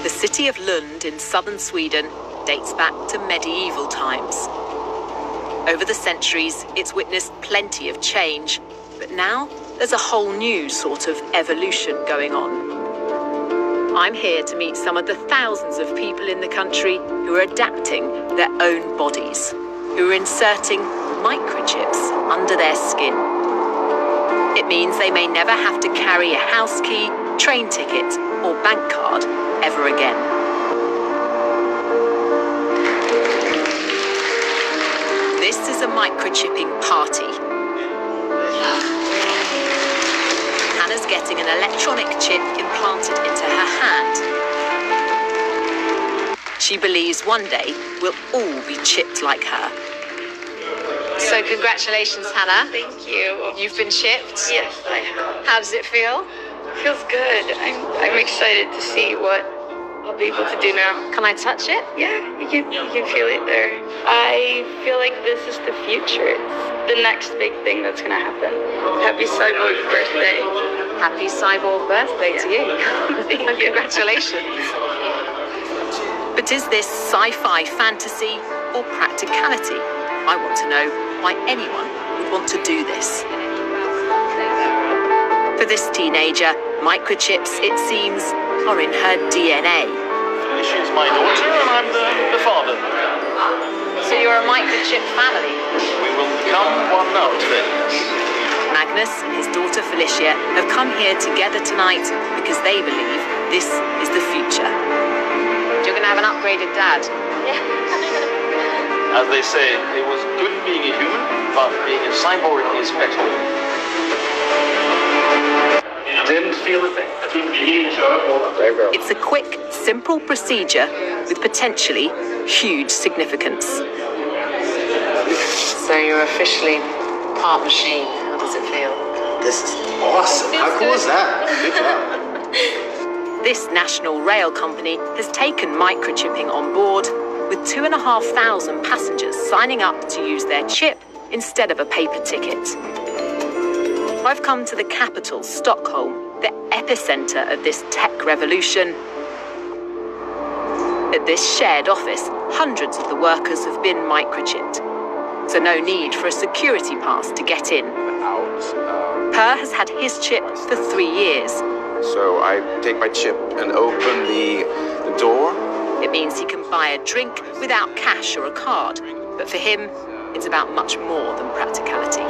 The city of Lund in southern Sweden dates back to medieval times. Over the centuries, it's witnessed plenty of change, but now there's a whole new sort of evolution going on. I'm here to meet some of the thousands of people in the country who are adapting their own bodies, who are inserting microchips under their skin. It means they may never have to carry a house key, train ticket, or bank card ever again. This is a microchipping party. Hannah's getting an electronic chip implanted into her hand. She believes one day we'll all be chipped like her. So congratulations, Hannah. Thank you. You've been chipped? Yes, I have. How does it feel? Feels good. I'm excited to see what I'll be able to do now. Can I touch it? Yeah, you can feel it there. I feel like this is the future. It's the next big thing that's gonna happen. Happy cyborg birthday. Happy cyborg birthday to you. Thank you. Congratulations. But is this sci-fi fantasy or practicality? I want to know why anyone would want to do this. For this teenager, microchips, it seems, are in her DNA. She's my daughter and I'm the father. So you're a microchip family? We will become one now today. Magnus and his daughter Felicia have come here together tonight because they believe this is the future. You're going to have an upgraded dad. As they say, it was good being a human, but being a cyborg is better. Didn't feel a thing. It's a quick, simple procedure with potentially huge significance. So you're officially part machine. How does it feel? This is awesome. How cool is that? Good job. This national rail company has taken microchipping on board, with 2,500 passengers signing up to use their chip instead of a paper ticket. I've come to the capital, Stockholm, the epicenter of this tech revolution. At this shared office, hundreds of the workers have been microchipped, so no need for a security pass to get in. Per has had his chip for 3 years. So I take my chip and open the door. It means he can buy a drink without cash or a card, but for him, it's about much more than practicality.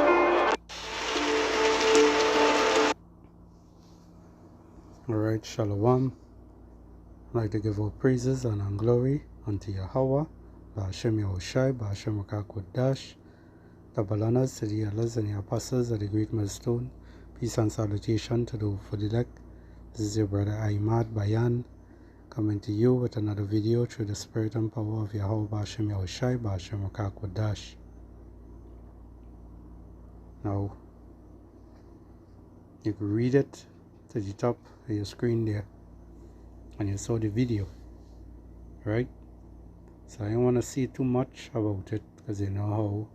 Alright, Shalom. I'd like to give all praises and glory unto Yahweh, Ba'ashem Yahushai, Ba'ashem Akakodash, the Balanas, to the elders and the apostles of the great milestone. Peace and salutation to the for the elect. This is your brother Ahmad Bayan, coming to you with another video through the spirit and power of Yahweh, Ba'ashem Yahushai, Ba'ashem Akakodash. Now, you can read it to the top of your screen there, and you saw the video, right? So I don't want to see too much about it, because you know how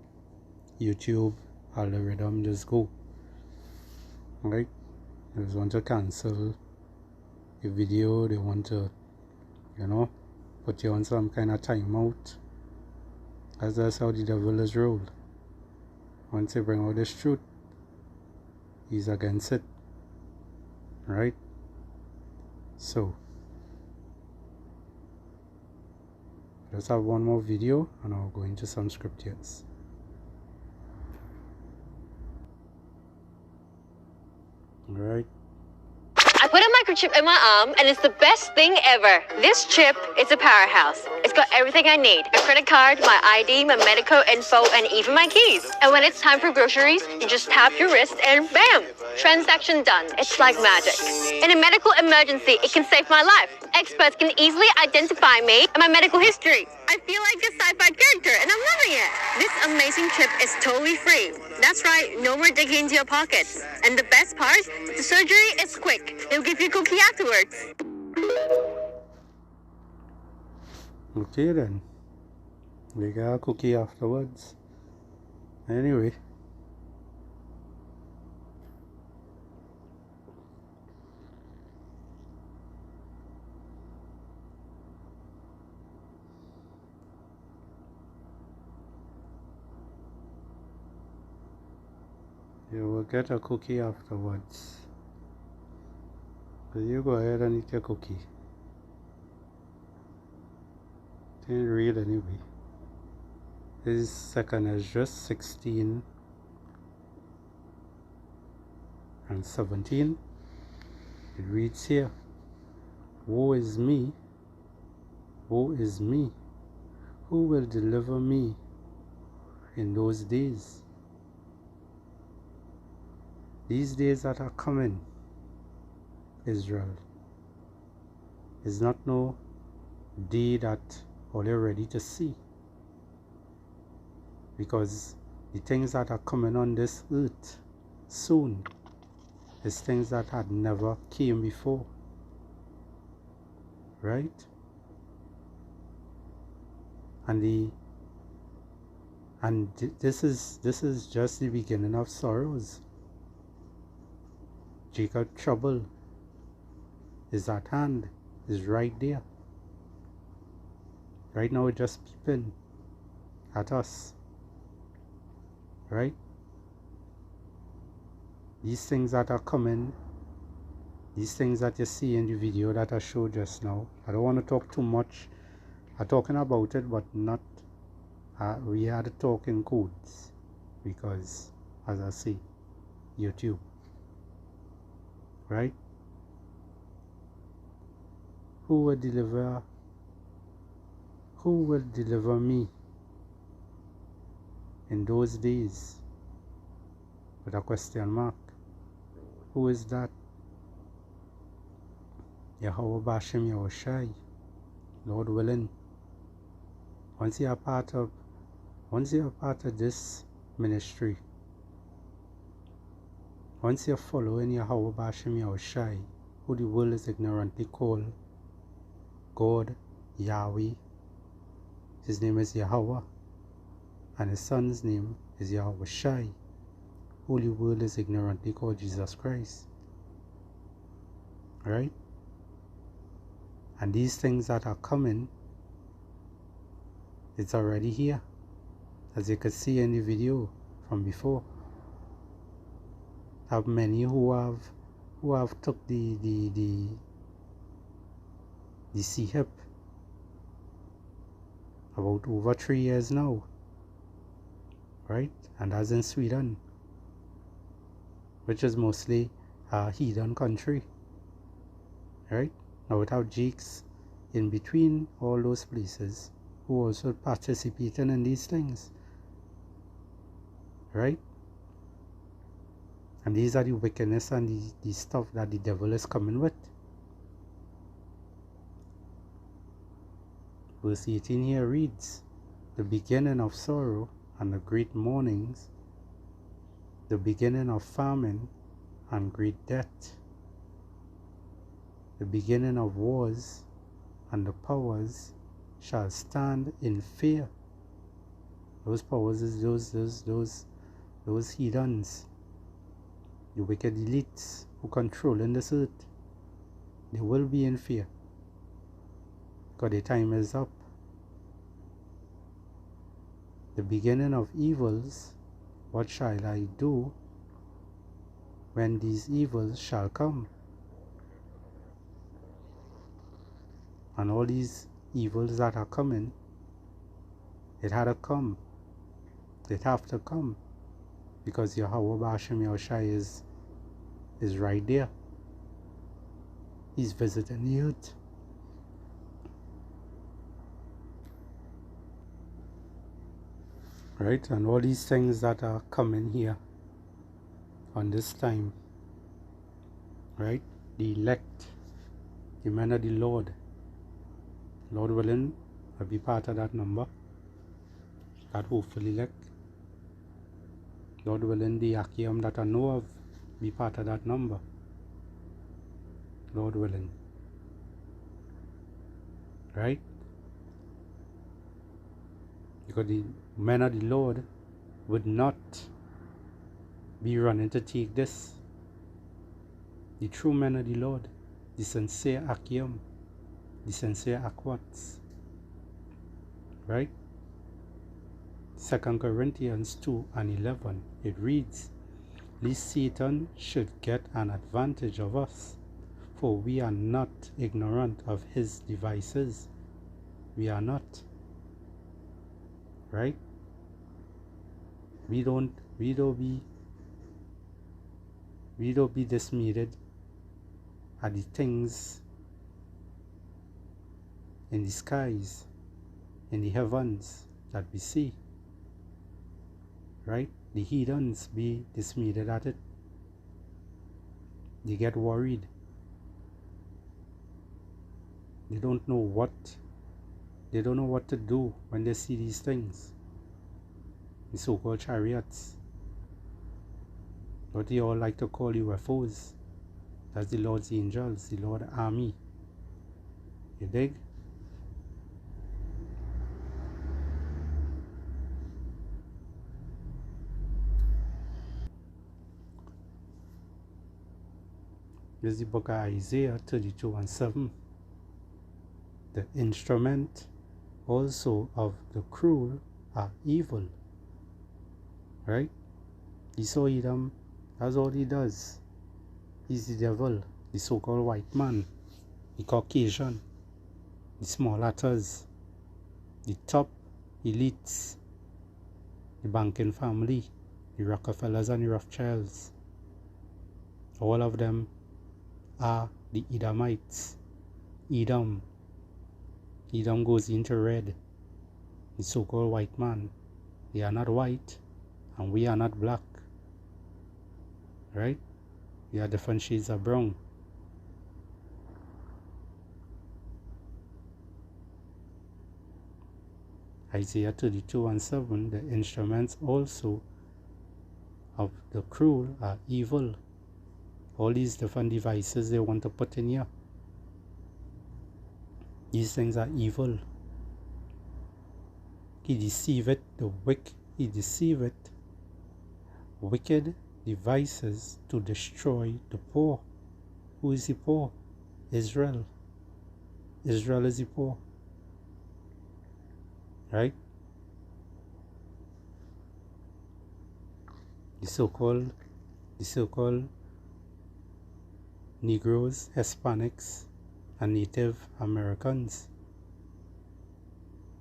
YouTube algorithm just go, right? They just want to cancel the video, they want to, you know, put you on some kind of timeout, as that's how the devil is rolled. Once they bring out this truth, he's against it, right? So let's have one more video and I'll go into some scriptures. Alright. I put a microchip in my arm and it's the best thing ever. This chip is a powerhouse. It's got everything I need. A credit card, my ID, my medical info, and even my keys. And when it's time for groceries, you just tap your wrist and bam! Transaction done. It's like magic. In a medical emergency, it can save my life. Experts can easily identify me and my medical history. I feel like a sci-fi character and I'm loving it. This amazing chip is totally free. That's right, no more digging into your pockets. And the best part, the surgery is quick. They'll give you a cookie afterwards. Okay then, we got a cookie afterwards. Anyway, You will get a cookie afterwards. So you go ahead and eat your cookie. Didn't read anyway. This is 2nd Ezra 16 and 17. It reads here, Woe is me, woe is me, who will deliver me in those days? These days that are coming, Israel, is not no day that all you're ready to see. Because the things that are coming on this earth soon is things that had never came before. Right? And this is just the beginning of sorrows. Jacob's trouble is at hand, is right there. Right now it's just peeping at us. Right? These things that are coming, these things that you see in the video that I showed just now, I don't want to talk too much. I'm talking about it, but not, we had to talk in codes, because, as I say, YouTube. Right? Who will deliver me in those days? With a question mark. Who is that? Yahweh Bashem Yahushai, Lord willing. Once you're part of this ministry, once you're following Yahweh Bashem Yahushai, who the world is ignorantly called God, Yahweh, his name is Yahweh, and his son's name is Yahushai, who the world is ignorantly called Jesus Christ. Right? And these things that are coming, it's already here, as you could see in the video from before. Have many who have took the CHIP about over 3 years now, right? And that's in Sweden, which is mostly a heathen country, right? Now it have Jakes in between all those places who also participating in these things, right? And these are the wickedness and the stuff that the devil is coming with. Verse 18 here reads, the beginning of sorrow and the great mournings, the beginning of famine and great death, the beginning of wars, and the powers shall stand in fear. Those powers is those heathens, the wicked elites who control in this earth. They will be in fear, because their time is up. The beginning of evils, what shall I do when these evils shall come? And all these evils that are coming, it had to come. It have to come. Because Yahweh Bashem Yahushai is right there. He's visiting the earth. Right? And all these things that are coming here on this time. Right? The elect, the men of the Lord. Lord willing, I'll be part of that number. That hopefully elect. Lord willing, the Akim that I know of be part of that number. Lord willing. Right? Because the men of the Lord would not be running to take this. The true men of the Lord, the sincere Akim, the sincere Akwats. Right? 2 Corinthians 2 and 11, it reads, Least Satan should get an advantage of us, for we are not ignorant of his devices. We are not. Right? We don't be dismayed at the things in the skies, in the heavens that we see. Right? The heathens be dismayed at it. They get worried. They don't know what to do when they see these things. The so-called chariots. What they all like to call UFOs. That's the Lord's angels, the Lord's army. You dig? This is the book of Isaiah 32:7. The instrument also of the cruel are evil. Right? Esau Edom, that's all he does. He's the devil, the so-called white man, the Caucasian, the small letters, the top elites, the banking family, the Rockefellers and the Rothschilds. All of them are the Edomites. Edom goes into red. The so-called white man. They are not white and we are not black. Right? We are different shades of brown. Isaiah 32:7. The instruments also of the cruel are evil. All these different devices they want to put in here. These things are evil. He deceiveth wicked devices to destroy the poor. Who is the poor? Israel. Israel is the poor. Right? The so-called Negroes, Hispanics, and Native Americans.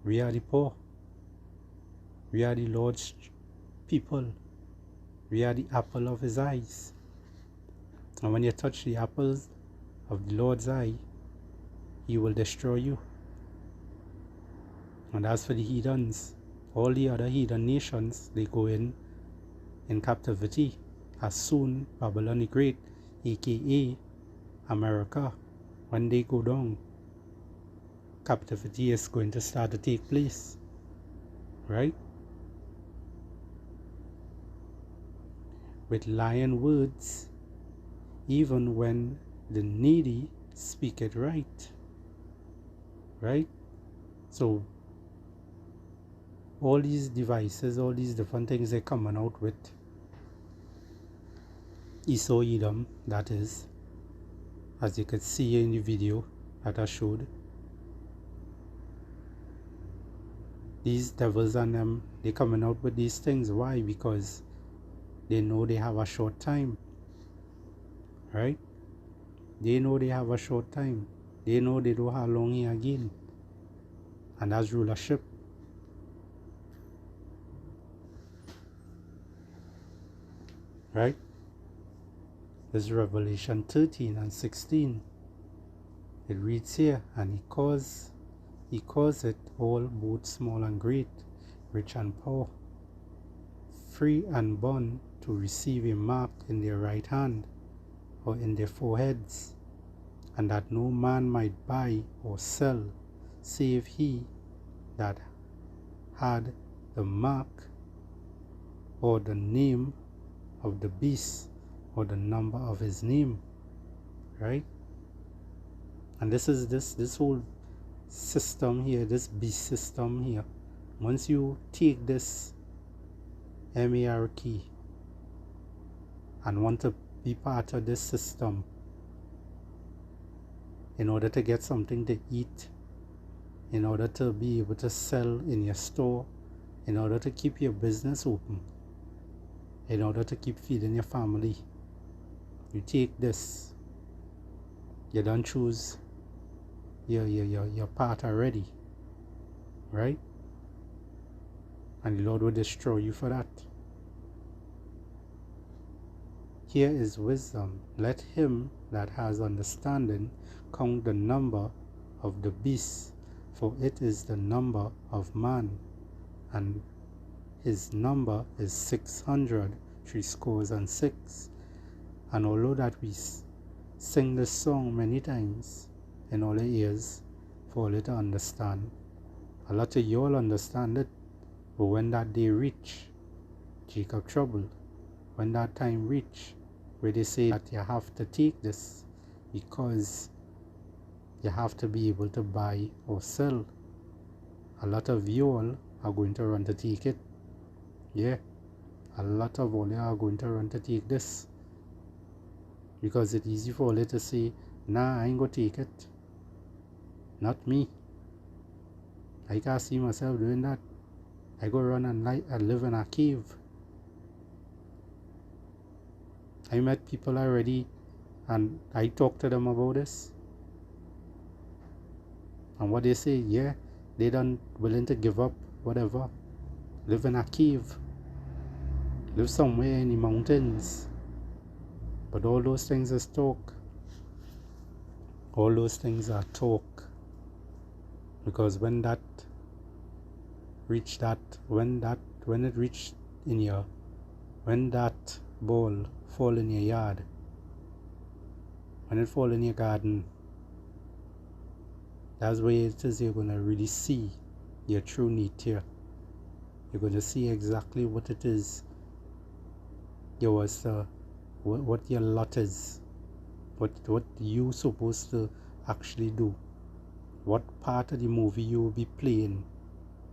We are the poor. We are the Lord's people. We are the apple of his eyes. And when you touch the apples of the Lord's eye, he will destroy you. And as for the heathens, all the other heathen nations, they go in captivity as soon Babylon the Great, aka America, when they go down, captivity is going to start to take place. Right? With lying words, even when the needy speak it right. Right? So all these devices, all these different things they're coming out with, Esau Edom, that is, as you could see in the video that I showed. These devils and them, they're coming out with these things. Why? Because they know they have a short time. Right? They know they have a short time. They know they don't have long here again. And that's rulership. Right? This is Revelation 13:16. It reads here, and he calls it all, both small and great, rich and poor, free and bond, to receive a mark in their right hand or in their foreheads, and that no man might buy or sell, save he that had the mark or the name of the beast or the number of his name. Right? And this is this whole system here, this beast system here. Once you take this MAR key and want to be part of this system in order to get something to eat, in order to be able to sell in your store, in order to keep your business open, in order to keep feeding your family. You take this. You don't choose your path already. Right? And the Lord will destroy you for that. Here is wisdom. Let him that has understanding count the number of the beast, for it is the number of man, and his number is 666. And although that we sing this song many times in all the ears for you to understand, a lot of you all understand it, but when that day reach, Jacob troubled. When that time reach, where they say that you have to take this because you have to be able to buy or sell, a lot of you all are going to run to take it. Yeah, a lot of all you are going to run to take this, because it's easy for you to say, nah, I ain't gonna take it. Not me. I can't see myself doing that. I go run and live in a cave. I met people already and I talked to them about this. And what they say, yeah, they don't willing to give up whatever. Live in a cave. Live somewhere in the mountains. But all those things is talk. All those things are talk. Because when it reached in your, when that ball fall in your yard, when it fall in your garden, that's where it is you're going to really see your true nature. You're going to see exactly what it is, what your lot is, what you supposed to actually do, what part of the movie you will be playing,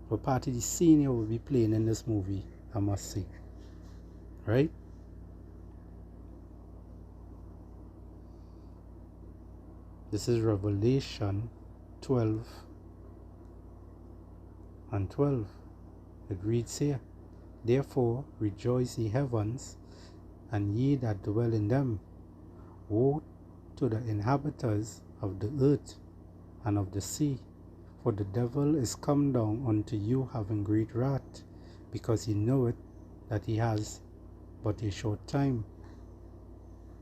what part of the scene you will be playing in this movie, I must say. Right? This is Revelation 12 and 12. It reads here, therefore rejoice ye heavens, and ye that dwell in them. Woe to the inhabitants of the earth and of the sea, for the devil is come down unto you having great wrath, because he knoweth that he has but a short time.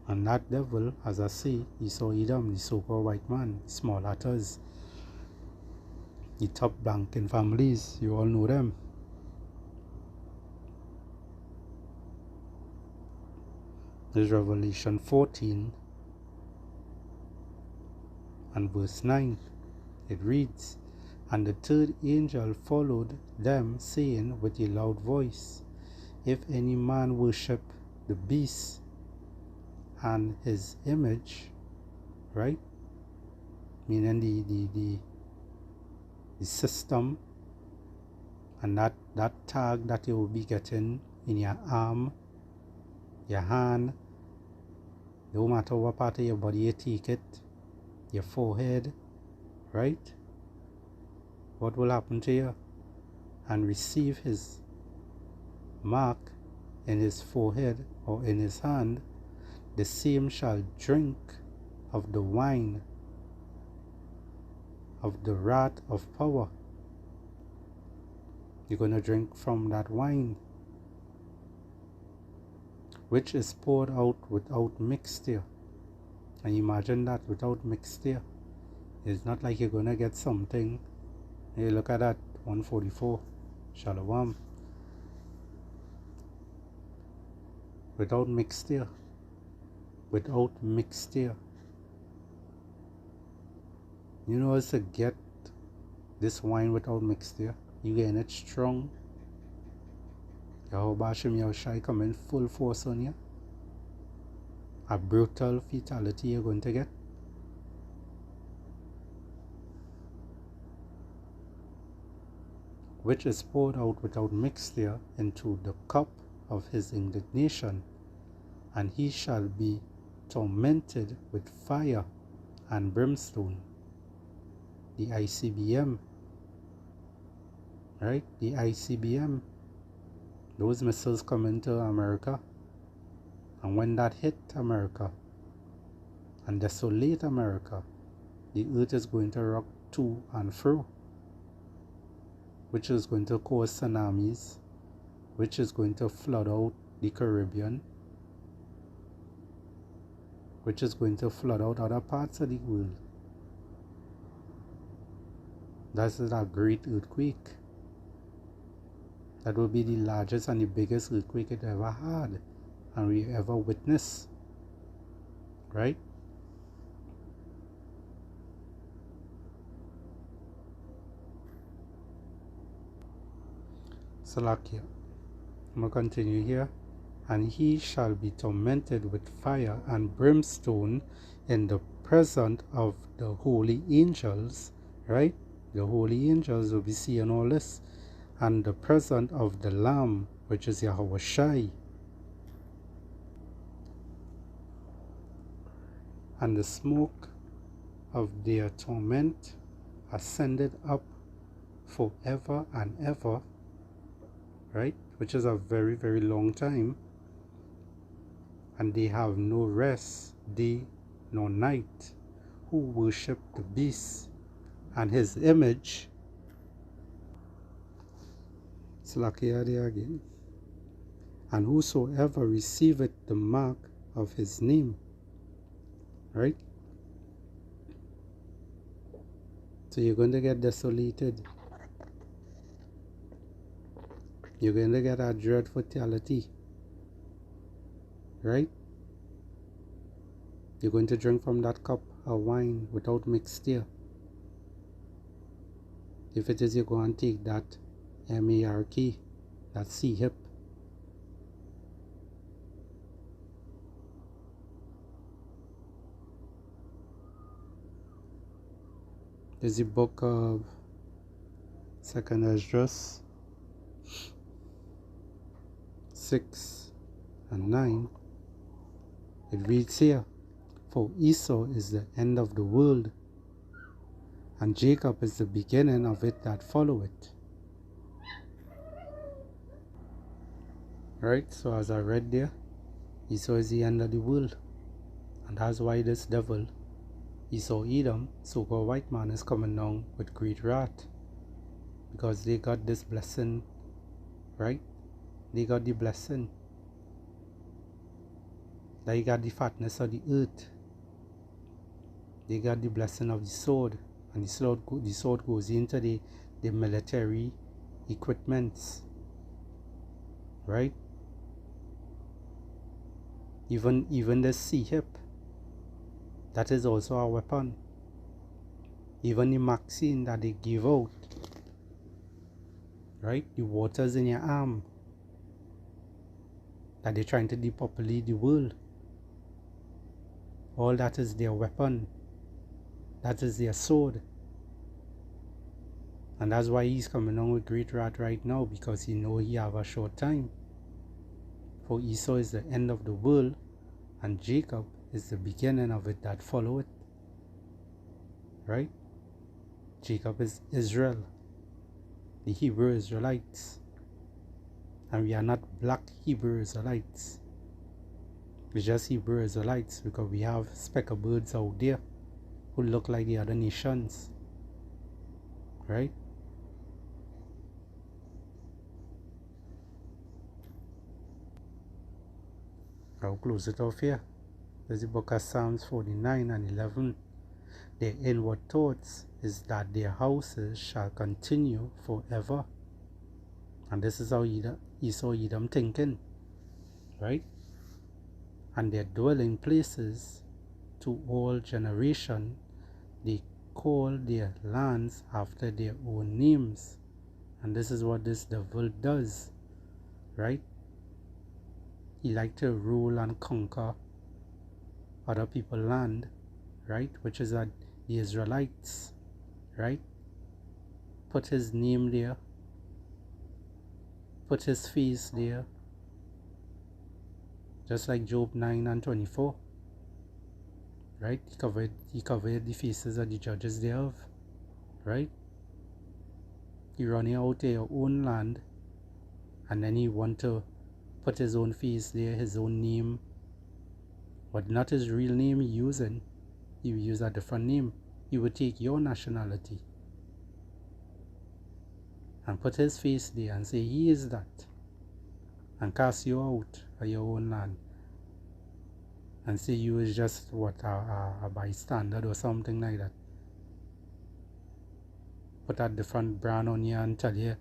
And that devil, as I say, he saw Edom, the so-called white man, small hatters, the top banking families, you all know them. This is Revelation 14 and verse 9. It reads, and the third angel followed them, saying with a loud voice, if any man worship the beast and his image, right? Meaning the system and that tag that you will be getting in your arm, your hand, no matter what part of your body you take it, your forehead, right? What will happen to you? And receive his mark in his forehead or in his hand, the same shall drink of the wine of the wrath of power. You're going to drink from that wine, which is poured out without mixture. And imagine that, without mixture. It's not like you're going to get something. Hey, look at that, 144. Shalom. Without mixture. Without mixture. You know, as to get this wine without mixture, you getting it strong. Your Bashim Yahushai coming full force on you. A brutal fatality you're going to get. Which is poured out without mixture into the cup of his indignation, and he shall be tormented with fire and brimstone. The ICBM, right? The ICBM, those missiles come into America, and when that hit America and desolate America, the earth is going to rock to and fro, which is going to cause tsunamis, which is going to flood out the Caribbean, which is going to flood out other parts of the world. That's a great earthquake. That will be the largest and the biggest earthquake it ever had and we ever witnessed, right? Salakia. I'm going to continue here. And he shall be tormented with fire and brimstone in the presence of the holy angels, right? The holy angels will be seeing all this. And the presence of the Lamb, which is Yahweh Shai. And the smoke of their torment ascended up forever and ever, right? Which is a very, very long time. And they have no rest, day nor night, who worship the beast and his image. Slakia there again. And whosoever receiveth the mark of his name, right? So you're going to get desolated. You're going to get a dread fatality, right? You're going to drink from that cup of wine without mixture. If it is, you're going to take that mark, that C-hip. There's the book of 2nd Esdras 6 and 9. It reads here, for Esau is the end of the world, and Jacob is the beginning of it that follow it. Right, so as I read there, Esau is the end of the world, and that's why this devil, Esau Edom, so-called white man, is coming down with great wrath, because they got this blessing, right? They got the blessing. They got the fatness of the earth. They got the blessing of the sword, and the sword goes into the military equipments, right? Even the C-hip, that is also a weapon. Even the vaccine that they give out, right? The waters in your arm, that they're trying to depopulate the world. All that is their weapon. That is their sword. And that's why he's coming on with great wrath right now, because he know he have a short time. For Esau is the end of the world, and Jacob is the beginning of it that follow it. Right? Jacob is Israel, the Hebrew Israelites. And we are not black Hebrew Israelites. We're just Hebrew Israelites, because we have speckled birds out there who look like the other nations. Right? I'll close it off here. There's the book of Psalms 49 and 11. Their inward thoughts is that their houses shall continue forever. And this is how Esau Edom thinking. Right? And their dwelling places to all generation, they call their lands after their own names. And this is what this devil does. Right? He like to rule and conquer other people's land, right? Which is the Israelites, right? Put his name there, put his face there, just like Job 9 and 24, right? He covered the faces of the judges thereof, right? You running out to your own land and then he want to put his own face there, his own name, but not his real name he using. He would use a different name. He would take your nationality and put his face there and say he is that, and cast you out of your own land and say you is just what, a bystander or something like that. Put a different brand on you and tell you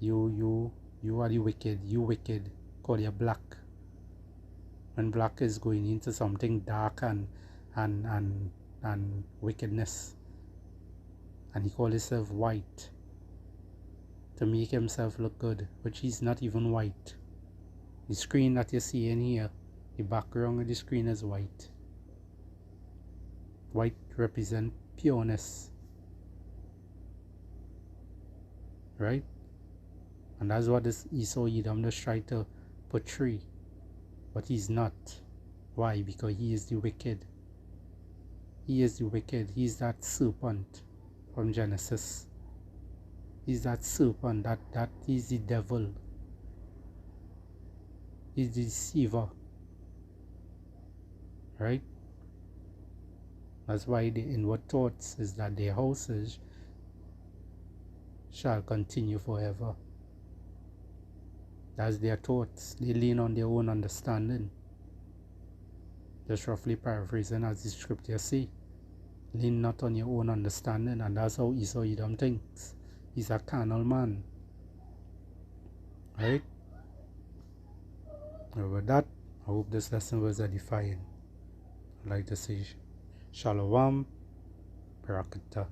you are the wicked, you wicked, call you black, when black is going into something dark and wickedness, and he call himself white to make himself look good, which he's not even white. The screen that you see in here, the background of the screen is white. White represent pureness, right? And that's what this Esau Edom just tried to portray, but he's not. Why? Because he is the wicked. He is the wicked. He's that serpent from Genesis. He's that serpent, that is the devil. He's the deceiver. Right? That's why the inward thoughts is that their houses shall continue forever. That's their thoughts. They lean on their own understanding. Just roughly paraphrasing as the scripture say. Lean not on your own understanding, and that's how Esau Edom thinks. He's a carnal man. Right? And with that, I hope this lesson was edifying. I'd like to say Shalom, Barakatah.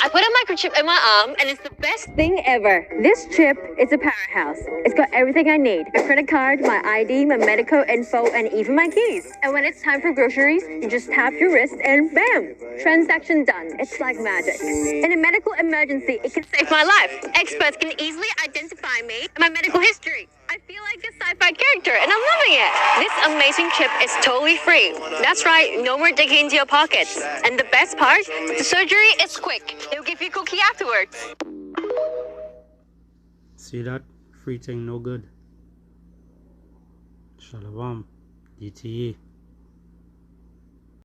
I put a microchip in my arm, and it's the best thing ever. This chip is a powerhouse. It's got everything I need. A credit card, my ID, my medical info, and even my keys. And when it's time for groceries, you just tap your wrist and bam! Transaction done. It's like magic. In a medical emergency, it can save my life. Experts can easily identify me and my medical history. I feel like a sci-fi character, and I'm loving it. This amazing chip is totally free. That's right, no more digging into your pockets. And the best part, the surgery is quick. They'll give you a cookie afterwards. See that? Free thing no good. Shalom. D.T.A.